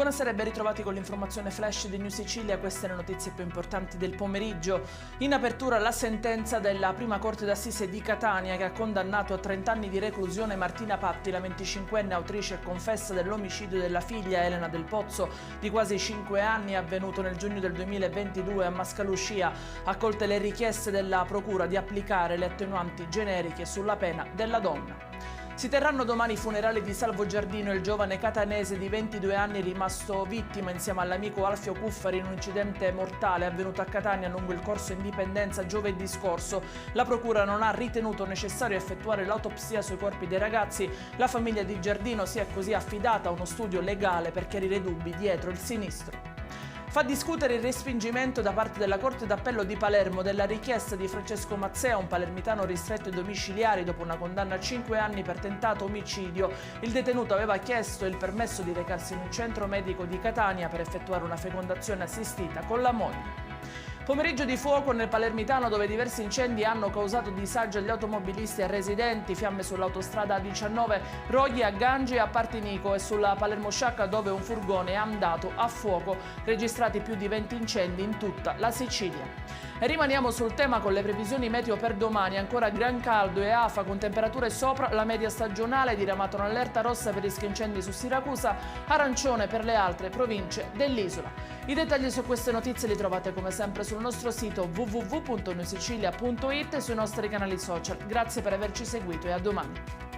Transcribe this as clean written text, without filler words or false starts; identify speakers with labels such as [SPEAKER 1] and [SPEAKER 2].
[SPEAKER 1] Buonasera e ben ritrovati con l'informazione flash di New Sicilia. Queste le notizie più importanti del pomeriggio. In apertura la sentenza della prima corte d'assise di Catania che ha condannato a 30 anni di reclusione Martina Patti, la 25enne autrice e confessa dell'omicidio della figlia Elena Del Pozzo di quasi 5 anni avvenuto nel giugno del 2022 a Mascalucia. Accolte le richieste della procura di applicare le attenuanti generiche sulla pena della donna. Si terranno domani i funerali di Salvo Giardino, il giovane catanese di 22 anni rimasto vittima insieme all'amico Alfio Cuffari in un incidente mortale avvenuto a Catania lungo il corso Indipendenza giovedì scorso. La procura non ha ritenuto necessario effettuare l'autopsia sui corpi dei ragazzi. La famiglia di Giardino si è così affidata a uno studio legale per chiarire dubbi dietro il sinistro. Fa discutere il respingimento da parte della Corte d'Appello di Palermo della richiesta di Francesco Mazzea, un palermitano ristretto ai domiciliari dopo una condanna a 5 anni per tentato omicidio. Il detenuto aveva chiesto il permesso di recarsi in un centro medico di Catania per effettuare una fecondazione assistita con la moglie. Pomeriggio di fuoco nel Palermitano dove diversi incendi hanno causato disagio agli automobilisti e residenti, fiamme sull'autostrada A19, roghi a Gangi e a Partinico e sulla Palermo Sciacca dove un furgone è andato a fuoco, registrati più di 20 incendi in tutta la Sicilia. E rimaniamo sul tema con le previsioni meteo per domani, ancora gran caldo e afa con temperature sopra la media stagionale, diramato un'allerta rossa per rischi incendi su Siracusa, arancione per le altre province dell'isola. I dettagli su queste notizie li trovate come sempre sul nostro sito www.newsicilia.it e sui nostri canali social. Grazie per averci seguito e a domani.